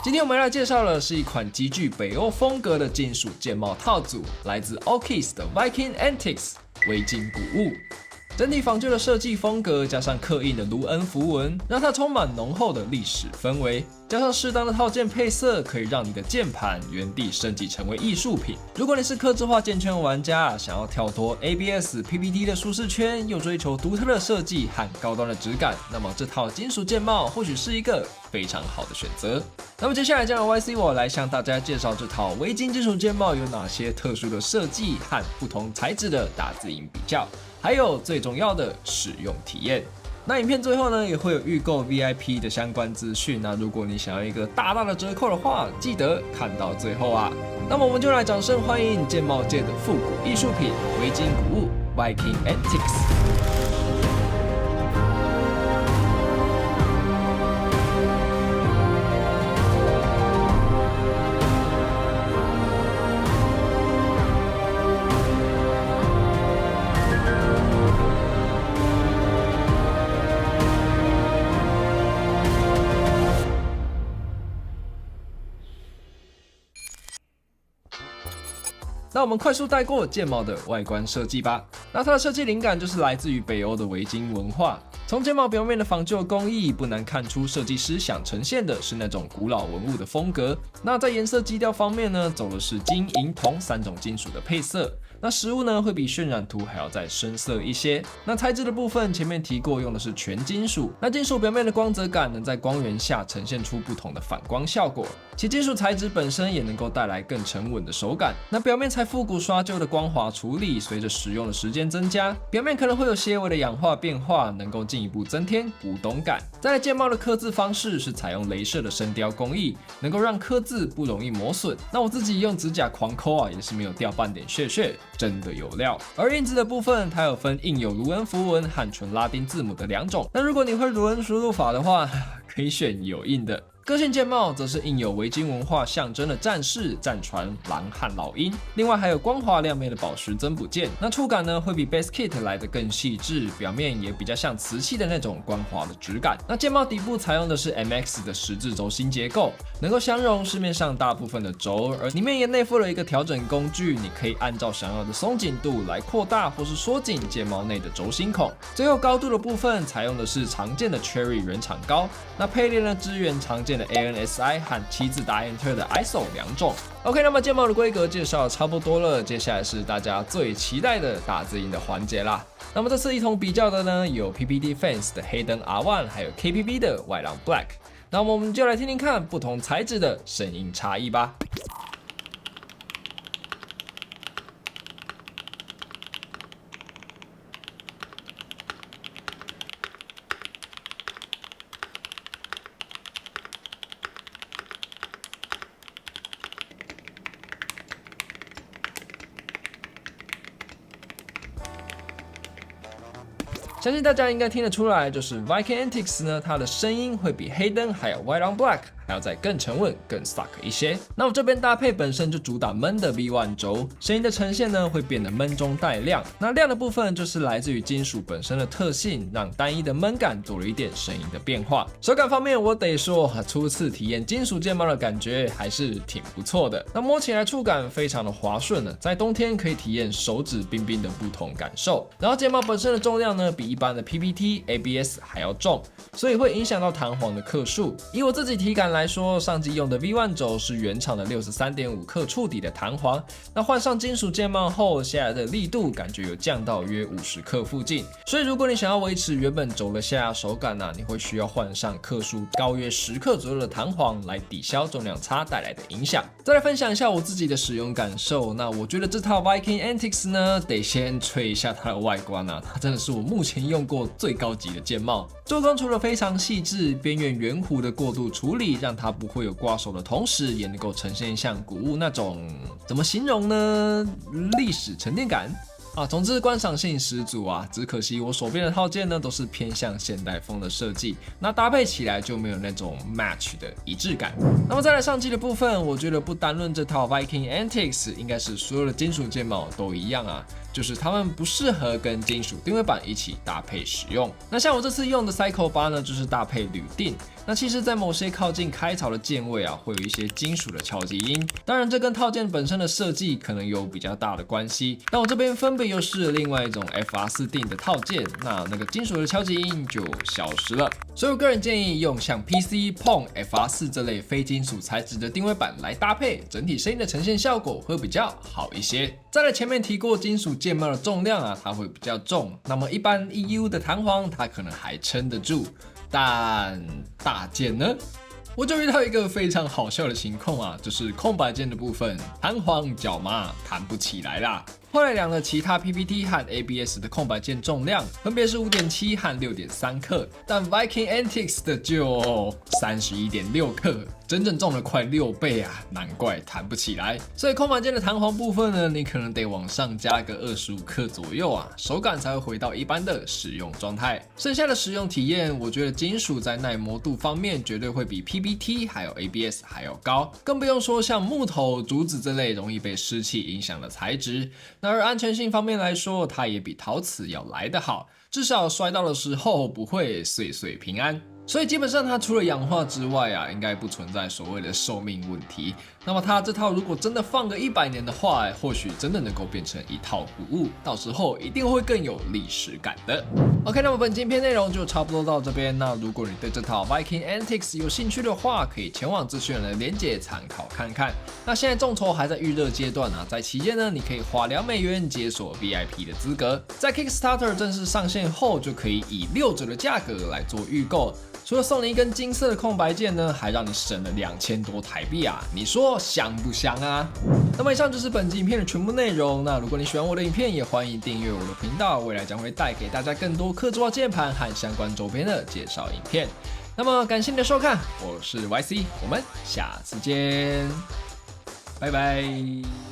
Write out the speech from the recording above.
今天我们来介绍的是一款极具北欧风格的金属键帽套组，来自 Oakis 的 Viking Antics 维京古物。整体仿旧的设计风格，加上刻印的卢恩符文，让它充满浓厚的历史氛围。加上适当的套件配色，可以让你的键盘原地升级成为艺术品。如果你是客制化键圈玩家，想要跳脱 ABS、PPT 的舒适圈，又追求独特的设计和高端的质感，那么这套金属键帽或许是一个非常好的选择。那么接下来将由 YC 我来向大家介绍这套维京金属键帽有哪些特殊的设计和不同材质的打字音比较，还有最重要的使用体验。那影片最后呢，也会有预购 VIP 的相关资讯。那如果你想要一个大大的折扣的话，记得看到最后啊。那么我们就来掌声欢迎键帽界的复古艺术品维京古物 Viking Antics。那我们快速带过键帽的外观设计吧。那它的设计灵感就是来自于北欧的维京文化。从键帽表面的仿旧工艺，不难看出设计师想呈现的是那种古老文物的风格。那在颜色基调方面呢，走的是金、银、铜三种金属的配色。那实物呢会比渲染图还要再深色一些。那材质的部分前面提过，用的是全金属。那金属表面的光泽感能在光源下呈现出不同的反光效果，其金属材质本身也能够带来更沉稳的手感。那表面才复古刷旧的光滑处理，随着使用的时间增加，表面可能会有些微的氧化变化，能够进一步增添古董感。再来，键帽的刻字方式是采用雷射的深雕工艺，能够让刻字不容易磨损。那我自己用指甲狂抠啊，也是没有掉半点屑屑，真的有料。而印字的部分，它有分印有卢恩符文和纯拉丁字母的两种。那如果你会卢恩输入法的话，可以选有印的。个性键帽则是印有维京文化象征的战士、战船、狼和老鹰，另外还有光滑亮面的宝石增补件。那触感呢会比 Base Kit 来得更细致，表面也比较像瓷器的那种光滑的质感。那键帽底部采用的是 MX 的十字轴心结构，能够相容市面上大部分的轴，而里面也内附了一个调整工具，你可以按照想要的松紧度来扩大或是缩紧键帽内的轴心孔。最后高度的部分采用的是常见的 Cherry 原厂高，那配列呢支援常见的 ANSI 和7字打 Enter 的 ISO 两种。OK， 那么键帽的规格介绍差不多了，接下来是大家最期待的打字音的环节啦。那么这次一同比较的呢，有 PPT Fans 的黑灯 R1， 还有 KPP 的外郎 Black。那我们就来听听看不同材质的声音差异吧。相信大家应该听得出来，就是 Viking Antics 呢，它的声音会比黑灯还有 White on Black 还要再更沉稳、更 stock 一些。那我这边搭配本身就主打闷的 V1 轴，声音的呈现呢会变得闷中带亮。那亮的部分就是来自于金属本身的特性，让单一的闷感做了一点声音的变化。手感方面，我得说，初次体验金属键帽的感觉还是挺不错的。那摸起来触感非常的滑顺呢，在冬天可以体验手指冰冰的不同感受。然后键帽本身的重量呢，比一般的 PPT、ABS 还要重，所以会影响到弹簧的克数。以我自己体感来说，上机用的 V1 轴是原厂的63.5克触底的弹簧，那换上金属键帽后，下来的力度感觉有降到约50克附近。所以如果你想要维持原本轴的下压手感呢，你会需要换上克数高约10克左右的弹簧来抵消重量差带来的影响。再来分享一下我自己的使用感受，那我觉得这套 Viking Antics 呢，得先吹一下它的外观啊，它真的是我目前用过最高级的键帽。做工除了非常细致，边缘圆弧的过度处理，让它不会有刮手的同时，也能够呈现像古物那种怎么形容呢？历史沉淀感。总之观赏性十足啊，只可惜我手边的套件呢都是偏向现代风的设计，那搭配起来就没有那种 match 的一致感。那么再来上机的部分，我觉得不单论这套 Viking Antics， 应该是所有的金属键帽都一样啊，就是它们不适合跟金属定位板一起搭配使用。那像我这次用的 Cycle 8呢，就是搭配铝锭。那其实，在某些靠近开槽的键位啊，会有一些金属的敲击音。当然，这跟套件本身的设计可能有比较大的关系。但我这边分别又试了另外一种 FR4 锭的套件，那个金属的敲击音就消失了。所以我个人建议用像 PC、PON、FR4 这类非金属材质的定位板来搭配，整体声音的呈现效果会比较好一些。再来前面提过金属键帽的重量啊，它会比较重，那么一般 EU 的弹簧它可能还撑得住。但大件呢，我就遇到一个非常好笑的情况啊，就是空白键的部分弹簧脚嘛弹不起来啦。后来量了其他 PPT 和 ABS 的空白键重量，分别是 5.7 和 6.3 克，但 Viking Antics 的就 31.6 克，整整重了快6倍啊，难怪弹不起来。所以空白键的弹簧部分呢，你可能得往上加个25克左右啊，手感才会回到一般的使用状态。剩下的使用体验，我觉得金属在耐磨度方面绝对会比 PPT 还有 ABS 还要高，更不用说像木头、竹子这类容易被湿气影响的材质。那而安全性方面来说，它也比陶瓷要来得好，至少摔到的时候不会岁岁平安。所以基本上它除了氧化之外啊，应该不存在所谓的寿命问题。那么它这套如果真的放个100年的话，或许真的能够变成一套古物，到时候一定会更有历史感的。OK， 那么本期影片内容就差不多到这边。那如果你对这套 Viking Antics 有兴趣的话，可以前往资讯栏的连结参考看看。那现在众筹还在预热阶段啊，在期间呢，你可以花$2解锁 VIP 的资格，在 Kickstarter 正式上线后，就可以以6折的价格来做预购。除了送你一根金色的空白键呢，还让你省了2000多台币啊！你说香不香啊？那么以上就是本期影片的全部内容。那如果你喜欢我的影片，也欢迎订阅我的频道，未来将会带给大家更多客制化键盘和相关周边的介绍影片。那么感谢你的收看，我是 YC， 我们下次见，拜拜。